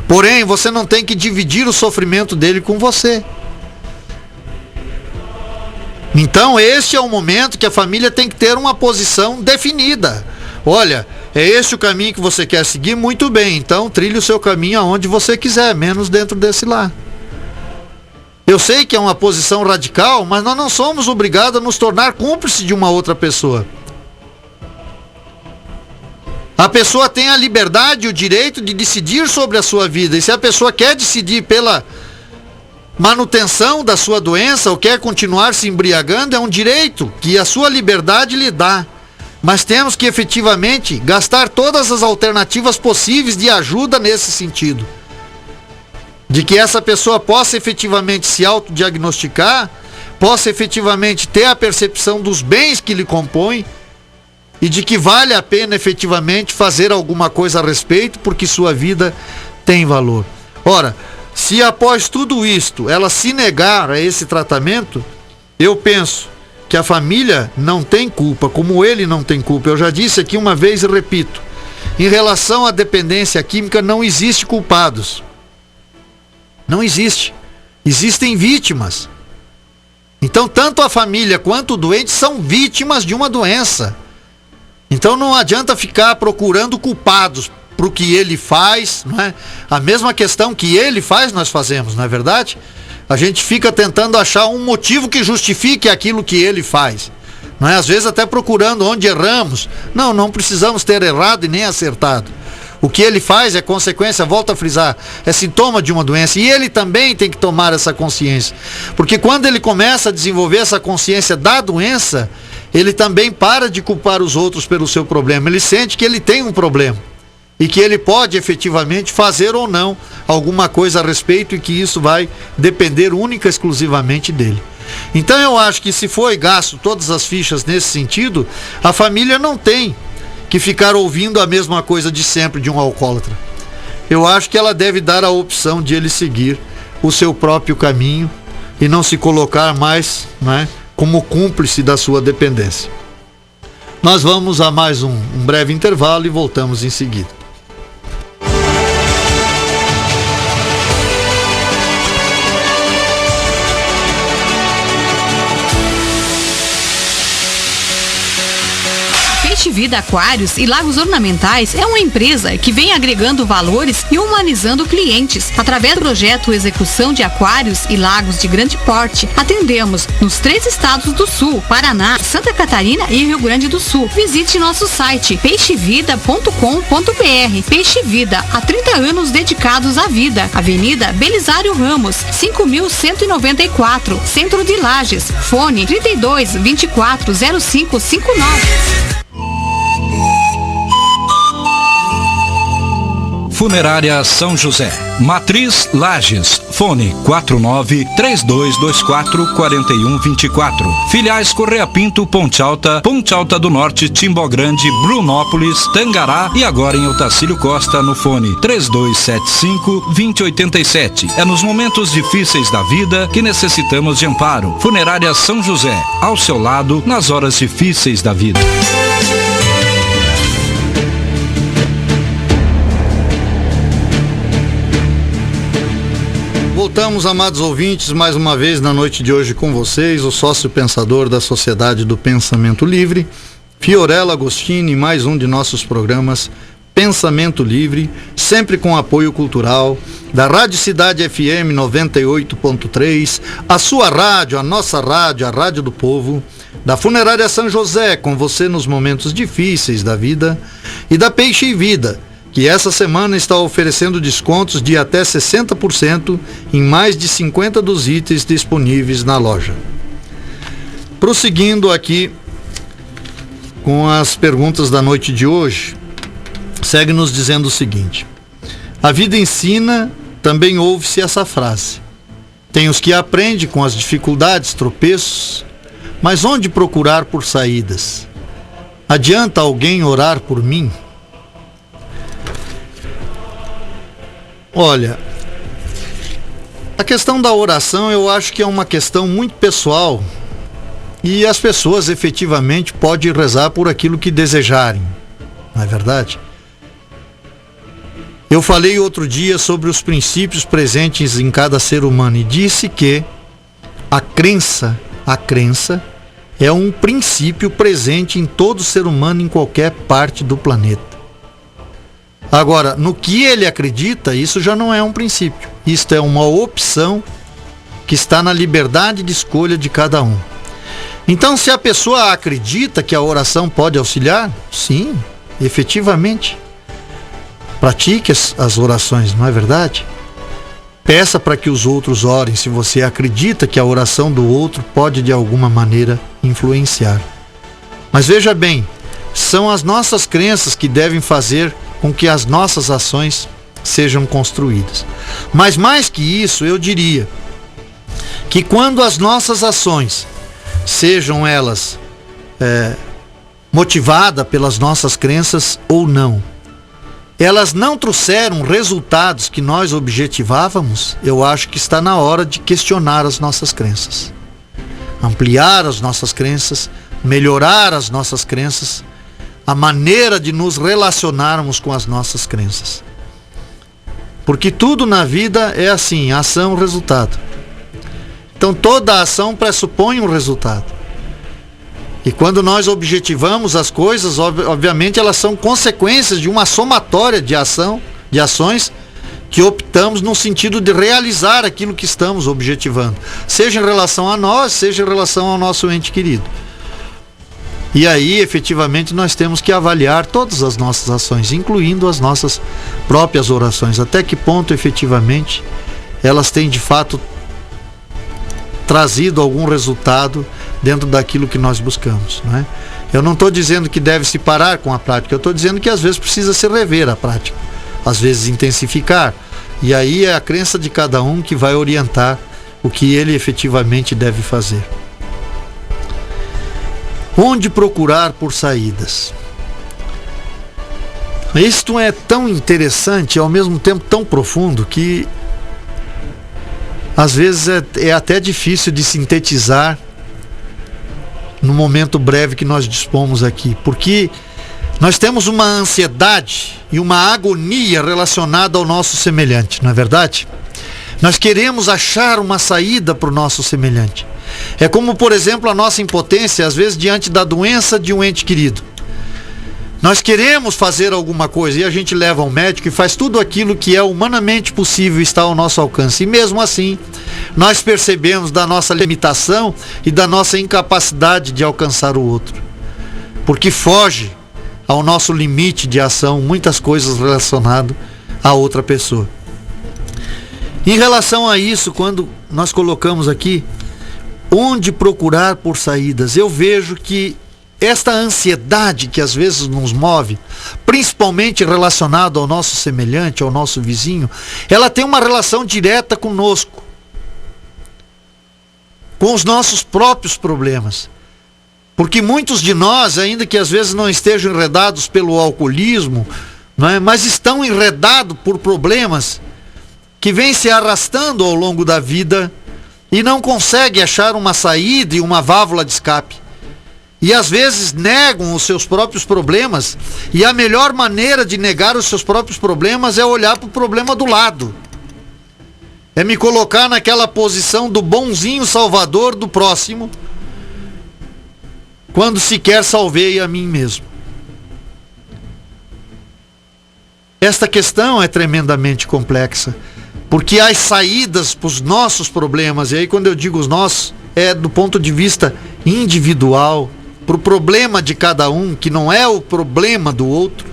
Porém, você não tem que dividir o sofrimento dele com você. Então este é o momento que a família tem que ter uma posição definida. Olha, é esse o caminho que você quer seguir? Muito bem, então trilhe o seu caminho aonde você quiser, menos dentro desse lar. Eu sei que é uma posição radical, mas nós não somos obrigados a nos tornar cúmplices de uma outra pessoa. A pessoa tem a liberdade e o direito de decidir sobre a sua vida, e se a pessoa quer decidir pela manutenção da sua doença ou quer continuar se embriagando, é um direito que a sua liberdade lhe dá. Mas temos que efetivamente gastar todas as alternativas possíveis de ajuda nesse sentido. De que essa pessoa possa efetivamente se autodiagnosticar, possa efetivamente ter a percepção dos bens que lhe compõem e de que vale a pena efetivamente fazer alguma coisa a respeito, porque sua vida tem valor. Ora, se após tudo isto ela se negar a esse tratamento, eu penso que a família não tem culpa, como ele não tem culpa. Eu já disse aqui uma vez e repito: em relação à dependência química não existe culpados. Não existe. Existem vítimas. Então tanto a família quanto o doente são vítimas de uma doença. Então não adianta ficar procurando culpados para o que ele faz, não é? A mesma questão que ele faz, nós fazemos, não é verdade? A gente fica tentando achar um motivo que justifique aquilo que ele faz. não é? Às vezes até procurando onde erramos. Não precisamos ter errado e nem acertado. O que ele faz é consequência, volto a frisar, é sintoma de uma doença. E ele também tem que tomar essa consciência. Porque quando ele começa a desenvolver essa consciência da doença, ele também para de culpar os outros pelo seu problema. Ele sente que ele tem um problema. E que ele pode efetivamente fazer ou não alguma coisa a respeito, e que isso vai depender única e exclusivamente dele. Então eu acho que se foi gasto todas as fichas nesse sentido, a família não tem que ficar ouvindo a mesma coisa de sempre de um alcoólatra. Eu acho que ela deve dar a opção de ele seguir o seu próprio caminho e não se colocar mais, né, como cúmplice da sua dependência. Nós vamos a mais um breve intervalo e voltamos em seguida. Peixe Vida Aquários e Lagos Ornamentais é uma empresa que vem agregando valores e humanizando clientes. Através do projeto Execução de Aquários e Lagos de Grande Porte, atendemos nos 3 estados do Sul, Paraná, Santa Catarina e Rio Grande do Sul. Visite nosso site peixevida.com.br. Peixe Vida, há 30 anos dedicados à vida. Avenida Belisário Ramos, 5194, Centro de Lages. Fone 32 24 0559. Funerária São José, Matriz Lages, fone 49-3224-4124. Filiais Correia Pinto, Ponte Alta do Norte, Timbó Grande, Brunópolis, Tangará e agora em Otacílio Costa no fone 3275-2087. É nos momentos difíceis da vida que necessitamos de amparo. Funerária São José, ao seu lado nas horas difíceis da vida. Voltamos, amados ouvintes, mais uma vez na noite de hoje com vocês, o sócio pensador da Sociedade do Pensamento Livre, Fiorella Agostini, mais um de nossos programas Pensamento Livre, sempre com apoio cultural da Rádio Cidade FM 98.3, a sua rádio, a nossa rádio, a Rádio do Povo, da Funerária São José, com você nos momentos difíceis da vida, e da Peixe Vida, que essa semana está oferecendo descontos de até 60% em mais de 50 dos itens disponíveis na loja. Prosseguindo aqui com as perguntas da noite de hoje, segue nos dizendo o seguinte: a vida ensina, também ouve-se essa frase: tem os que aprendem com as dificuldades, tropeços, mas onde procurar por saídas? Adianta alguém orar por mim? Olha, a questão da oração eu acho que é uma questão muito pessoal e as pessoas efetivamente podem rezar por aquilo que desejarem, não é verdade? Eu falei outro dia sobre os princípios presentes em cada ser humano e disse que a crença é um princípio presente em todo ser humano em qualquer parte do planeta. Agora, no que ele acredita, isso já não é um princípio. Isto é uma opção que está na liberdade de escolha de cada um. Então, se a pessoa acredita que a oração pode auxiliar, sim, efetivamente. Pratique as orações, não é verdade? Peça para que os outros orem, se você acredita que a oração do outro pode de alguma maneira influenciar. Mas veja bem, são as nossas crenças que devem fazer com que as nossas ações sejam construídas. Mas mais que isso, eu diria que quando as nossas ações, sejam elas motivadas pelas nossas crenças ou não, elas não trouxeram resultados que nós objetivávamos, eu acho que está na hora de questionar as nossas crenças. Ampliar as nossas crenças, melhorar as nossas crenças, a maneira de nos relacionarmos com as nossas crenças. Porque tudo na vida é assim, ação, resultado. Então toda ação pressupõe um resultado. E quando nós objetivamos as coisas, obviamente elas são consequências de uma somatória de ações que optamos no sentido de realizar aquilo que estamos objetivando. Seja em relação a nós, seja em relação ao nosso ente querido. E aí, efetivamente, nós temos que avaliar todas as nossas ações, incluindo as nossas próprias orações. Até que ponto, efetivamente, elas têm, de fato, trazido algum resultado dentro daquilo que nós buscamos, não é? Eu não estou dizendo que deve se parar com a prática, eu estou dizendo que às vezes precisa se rever a prática, às vezes intensificar. E aí é a crença de cada um que vai orientar o que ele efetivamente deve fazer. Onde procurar por saídas? Isto é tão interessante e ao mesmo tempo tão profundo que às vezes é até difícil de sintetizar no momento breve que nós dispomos aqui, porque nós temos uma ansiedade e uma agonia relacionada ao nosso semelhante, não é verdade? Nós queremos achar uma saída para o nosso semelhante. É como, por exemplo, a nossa impotência, às vezes, diante da doença de um ente querido. Nós queremos fazer alguma coisa e a gente leva ao médico e faz tudo aquilo que é humanamente possível, está ao nosso alcance. E mesmo assim, nós percebemos da nossa limitação e da nossa incapacidade de alcançar o outro. Porque foge ao nosso limite de ação muitas coisas relacionadas a outra pessoa. Em relação a isso, quando nós colocamos aqui, onde procurar por saídas, eu vejo que esta ansiedade que às vezes nos move, principalmente relacionada ao nosso semelhante, ao nosso vizinho, ela tem uma relação direta conosco, com os nossos próprios problemas. Porque muitos de nós, ainda que às vezes não estejam enredados pelo alcoolismo, não é? Mas estão enredados por problemas que vêm se arrastando ao longo da vida e não conseguem achar uma saída e uma válvula de escape. E às vezes negam os seus próprios problemas, e a melhor maneira de negar os seus próprios problemas é olhar para o problema do lado. É me colocar naquela posição do bonzinho salvador do próximo, quando sequer salvei a mim mesmo. Esta questão é tremendamente complexa, porque as saídas para os nossos problemas, e aí quando eu digo os nossos, é do ponto de vista individual, para o problema de cada um, que não é o problema do outro,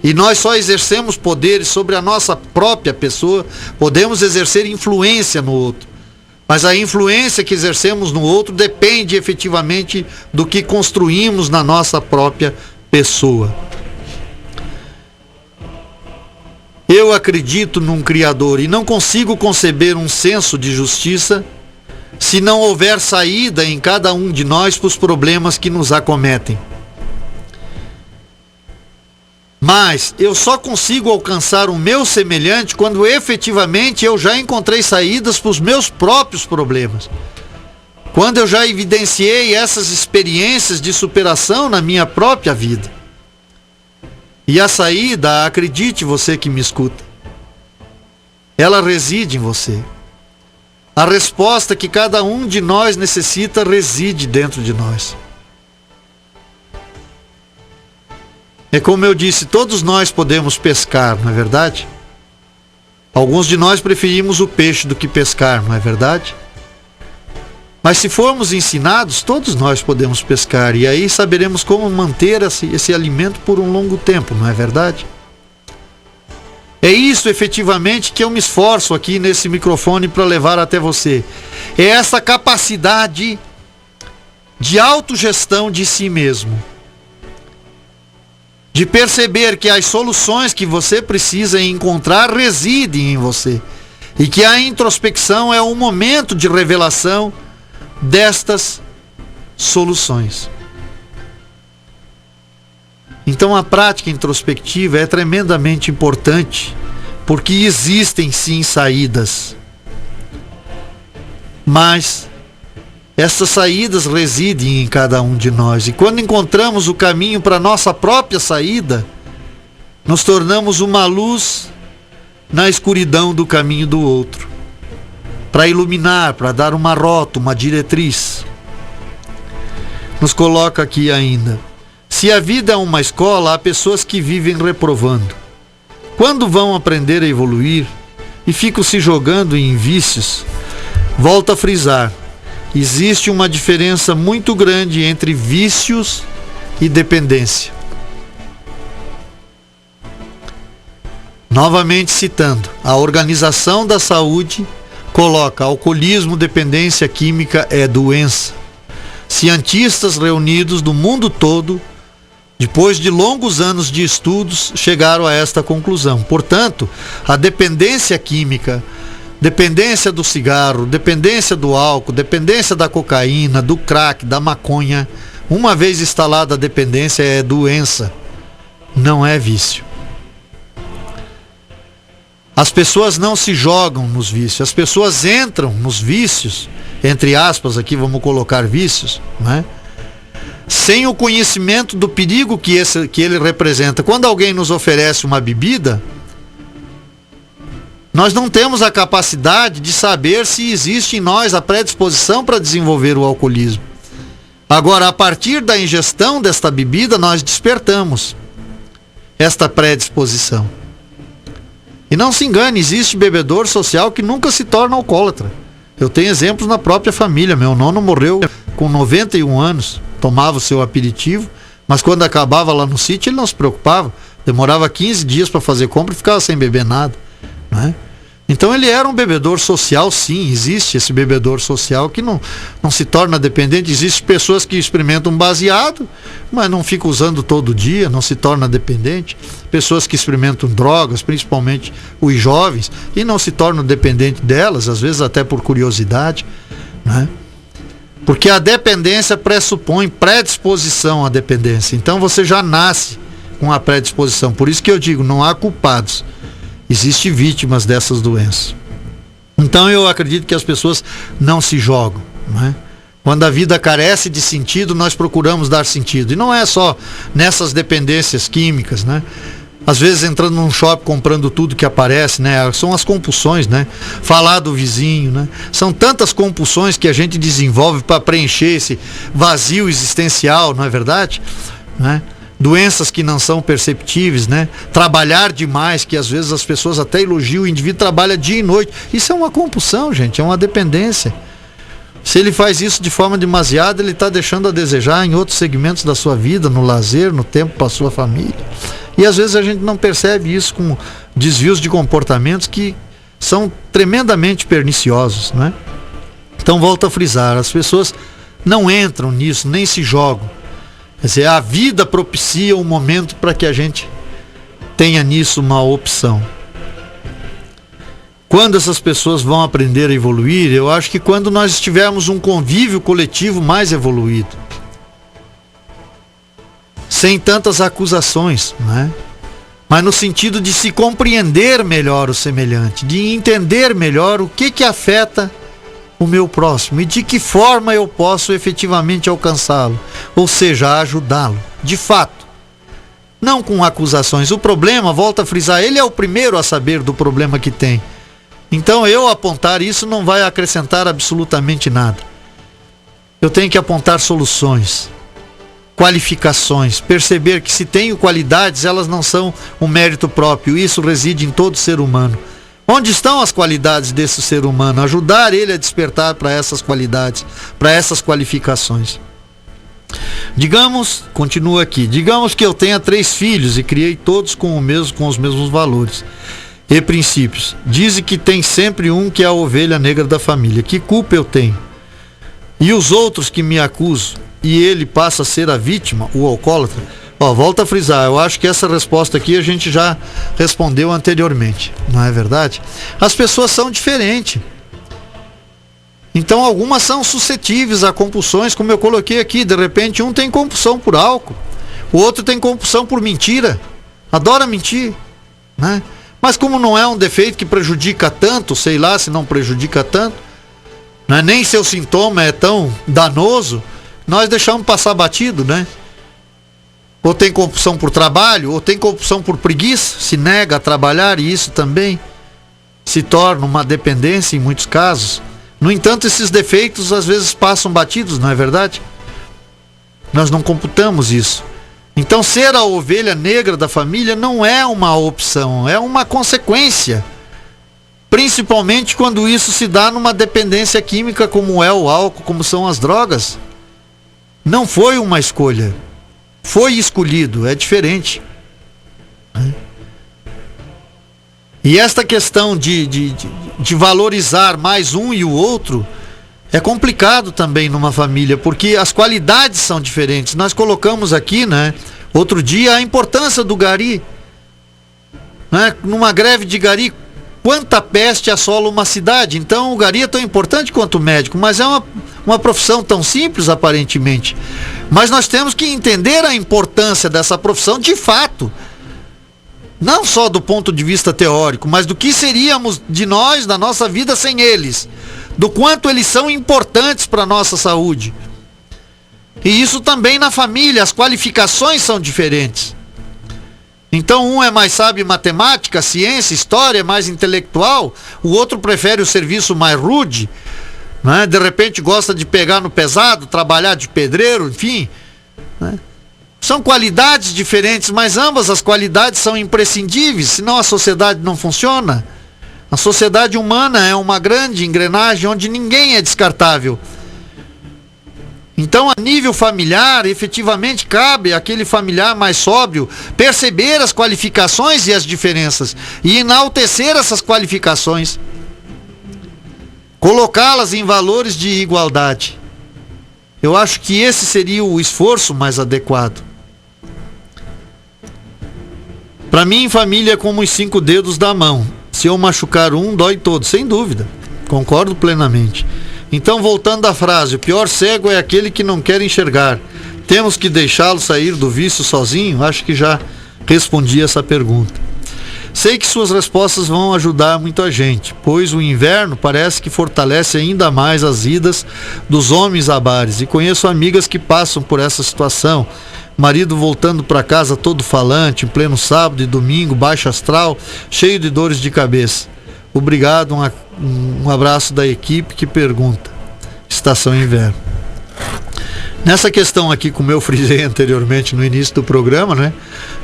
e nós só exercemos poderes sobre a nossa própria pessoa, podemos exercer influência no outro, mas a influência que exercemos no outro depende efetivamente do que construímos na nossa própria pessoa. Eu acredito num Criador e não consigo conceber um senso de justiça se não houver saída em cada um de nós para os problemas que nos acometem. Mas eu só consigo alcançar o meu semelhante quando efetivamente eu já encontrei saídas para os meus próprios problemas. Quando eu já evidenciei essas experiências de superação na minha própria vida. E a saída, acredite você que me escuta, ela reside em você. A resposta que cada um de nós necessita reside dentro de nós. É como eu disse, todos nós podemos pescar, não é verdade? Alguns de nós preferimos o peixe do que pescar, não é verdade? Mas se formos ensinados, todos nós podemos pescar, e aí saberemos como manter esse alimento por um longo tempo, não é verdade? É isso efetivamente que eu me esforço aqui nesse microfone para levar até você. É essa capacidade de autogestão de si mesmo. De perceber que as soluções que você precisa encontrar residem em você. E que a introspecção é um momento de revelação destas soluções. Então a prática introspectiva é tremendamente importante, porque existem sim saídas. Mas essas saídas residem em cada um de nós. E quando encontramos o caminho para a nossa própria saída, nos tornamos uma luz na escuridão do caminho do outro. Para iluminar, para dar uma rota, uma diretriz. Nos coloca aqui ainda. Se a vida é uma escola, há pessoas que vivem reprovando. Quando vão aprender a evoluir e ficam se jogando em vícios, volto a frisar, existe uma diferença muito grande entre vícios e dependência. Novamente citando, a Organização da Saúde coloca alcoolismo, dependência química é doença. Cientistas reunidos do mundo todo, depois de longos anos de estudos, chegaram a esta conclusão. Portanto, a dependência química, dependência do cigarro, dependência do álcool, dependência da cocaína, do crack, da maconha, uma vez instalada a dependência, é doença, não é vício. As pessoas não se jogam nos vícios, as pessoas entram nos vícios, entre aspas aqui vamos colocar vícios, né? Sem o conhecimento do perigo que ele representa. Quando alguém nos oferece uma bebida, nós não temos a capacidade de saber se existe em nós a predisposição para desenvolver o alcoolismo. Agora, a partir da ingestão desta bebida, nós despertamos esta predisposição. E não se engane, existe bebedor social que nunca se torna alcoólatra. Eu tenho exemplos na própria família. Meu nono morreu com 91 anos, tomava o seu aperitivo, mas quando acabava lá no sítio ele não se preocupava. Demorava 15 dias para fazer compra e ficava sem beber nada, né? Então ele era um bebedor social, sim, existe esse bebedor social que não se torna dependente. Existem pessoas que experimentam baseado, mas não ficam usando todo dia, não se torna dependente. Pessoas que experimentam drogas, principalmente os jovens, e não se tornam dependentes delas, às vezes até por curiosidade, né? Porque a dependência pressupõe predisposição à dependência. Então você já nasce com a predisposição. Por isso que eu digo, não há culpados. Existem vítimas dessas doenças. Então eu acredito que as pessoas não se jogam, né? Quando a vida carece de sentido, nós procuramos dar sentido. E não é só nessas dependências químicas, né? Às vezes entrando num shopping, comprando tudo que aparece, né? São as compulsões, né? Falar do vizinho, né? São tantas compulsões que a gente desenvolve para preencher esse vazio existencial, não é verdade? Né? Doenças que não são perceptíveis, né? Trabalhar demais, que às vezes as pessoas até elogiam, o indivíduo trabalha dia e noite. Isso é uma compulsão, gente, é uma dependência. Se ele faz isso de forma demasiada, ele está deixando a desejar em outros segmentos da sua vida, no lazer, no tempo para a sua família. E às vezes a gente não percebe isso com desvios de comportamentos que são tremendamente perniciosos, né? Então volto a frisar, as pessoas não entram nisso, nem se jogam. Quer dizer, a vida propicia um momento para que a gente tenha nisso uma opção. Quando essas pessoas vão aprender a evoluir, eu acho que quando nós tivermos um convívio coletivo mais evoluído, sem tantas acusações, né? Mas no sentido de se compreender melhor o semelhante, de entender melhor o que afeta o meu próximo e de que forma eu posso efetivamente alcançá-lo, ou seja, ajudá-lo, de fato, não com acusações. O problema, volto a frisar, ele é o primeiro a saber do problema que tem. Então eu apontar isso não vai acrescentar absolutamente nada. Eu tenho que apontar soluções, qualificações, perceber que se tenho qualidades, elas não são um mérito próprio, isso reside em todo ser humano. Onde estão as qualidades desse ser humano? Ajudar ele a despertar para essas qualidades, para essas qualificações. Digamos, continua aqui, digamos que eu tenha 3 filhos e criei todos com os mesmos valores e princípios. Dizem que tem sempre um que é a ovelha negra da família. Que culpa eu tenho? E os outros que me acusam, e ele passa a ser a vítima, o alcoólatra? Volto a frisar, eu acho que essa resposta aqui a gente já respondeu anteriormente, não é verdade? As pessoas são diferentes. Então algumas são suscetíveis a compulsões, como eu coloquei aqui. De repente um tem compulsão por álcool, o outro tem compulsão por mentira, adora mentir, né? Mas como não é um defeito que prejudica tanto, sei lá se não prejudica tanto, né? Nem seu sintoma é tão danoso, nós deixamos passar batido, né? Ou tem compulsão por trabalho, ou tem compulsão por preguiça, se nega a trabalhar, e isso também se torna uma dependência em muitos casos. No entanto, esses defeitos às vezes passam batidos, não é verdade? Nós não computamos isso. Então ser a ovelha negra da família não é uma opção, é uma consequência. Principalmente quando isso se dá numa dependência química como é o álcool, como são as drogas. Não foi uma escolha. foi escolhido, é diferente. E esta questão de valorizar mais um e o outro é complicado também numa família, porque as qualidades são diferentes. Nós colocamos aqui, né, outro dia, a importância do gari, né? Numa greve de gari, quanta peste assola uma cidade. Então o gari é tão importante quanto o médico, mas é uma profissão tão simples aparentemente. Mas nós temos que entender a importância dessa profissão de fato, não só do ponto de vista teórico, mas do que seríamos de nós, da nossa vida sem eles, do quanto eles são importantes para a nossa saúde. E isso também na família, as qualificações são diferentes. Então um é mais sábio em matemática, ciência, história, é mais intelectual, o outro prefere o serviço mais rude, né? De repente gosta de pegar no pesado, trabalhar de pedreiro, enfim, né? São qualidades diferentes, mas ambas as qualidades são imprescindíveis, senão a sociedade não funciona. A sociedade humana é uma grande engrenagem onde ninguém é descartável. Então, a nível familiar, efetivamente cabe àquele familiar mais sóbrio perceber as qualificações e as diferenças e enaltecer essas qualificações, colocá-las em valores de igualdade. Eu acho que esse seria o esforço mais adequado. Para mim, família é como os 5 dedos da mão. Se eu machucar um, dói todo, sem dúvida. Concordo plenamente. Então, voltando à frase, o pior cego é aquele que não quer enxergar. Temos que deixá-lo sair do vício sozinho? Acho que já respondi essa pergunta. Sei que suas respostas vão ajudar muito a gente, pois o inverno parece que fortalece ainda mais as idas dos homens a bares. E conheço amigas que passam por essa situação. Marido voltando para casa todo falante, em pleno sábado e domingo, baixo astral, cheio de dores de cabeça. Obrigado, um abraço da equipe que pergunta. Estação Inverno. Nessa questão aqui, como eu frisei anteriormente no início do programa, né?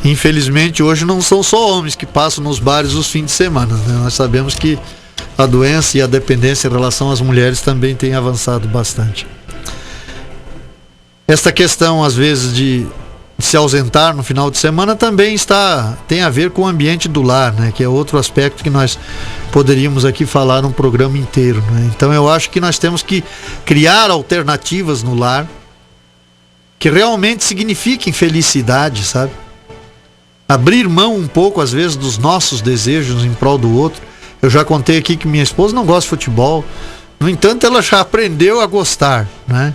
Infelizmente hoje não são só homens que passam nos bares os fins de semana, né? Nós sabemos que a doença e a dependência em relação às mulheres também tem avançado bastante. Esta questão, às vezes, de se ausentar no final de semana também tem a ver com o ambiente do lar, né? Que é outro aspecto que nós poderíamos aqui falar um programa inteiro, né? Então eu acho que nós temos que criar alternativas no lar que realmente signifiquem felicidade, sabe? Abrir mão um pouco, às vezes, dos nossos desejos em prol do outro. Eu já contei aqui que minha esposa não gosta de futebol. No entanto, ela já aprendeu a gostar, né?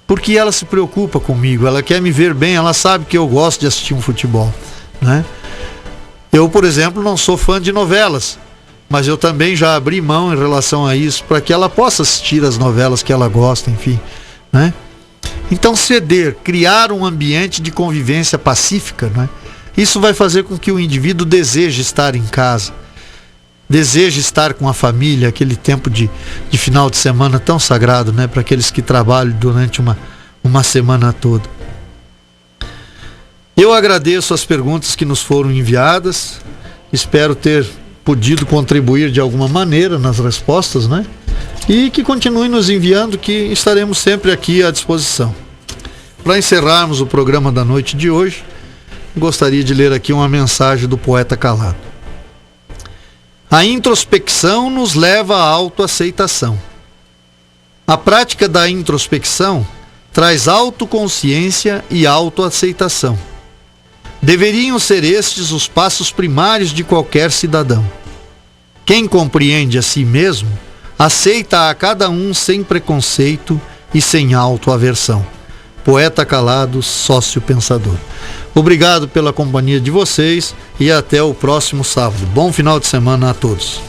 Porque ela se preocupa comigo, ela quer me ver bem, ela sabe que eu gosto de assistir um futebol, né? Eu, por exemplo, não sou fã de novelas, mas eu também já abri mão em relação a isso, para que ela possa assistir as novelas que ela gosta, enfim, né? Então ceder, criar um ambiente de convivência pacífica, né? Isso vai fazer com que o indivíduo deseje estar em casa, deseje estar com a família, aquele tempo de final de semana tão sagrado, né? Para aqueles que trabalham durante uma semana toda. Eu agradeço as perguntas que nos foram enviadas, espero ter podido contribuir de alguma maneira nas respostas, né? E que continue nos enviando, que estaremos sempre aqui à disposição. Para encerrarmos o programa da noite de hoje, gostaria de ler aqui uma mensagem do poeta Calado. A introspecção nos leva à autoaceitação. A prática da introspecção traz autoconsciência e autoaceitação. Deveriam ser estes os passos primários de qualquer cidadão. Quem compreende a si mesmo, aceita a cada um sem preconceito e sem autoaversão. Poeta Calado, sócio pensador. Obrigado pela companhia de vocês e até o próximo sábado. Bom final de semana a todos.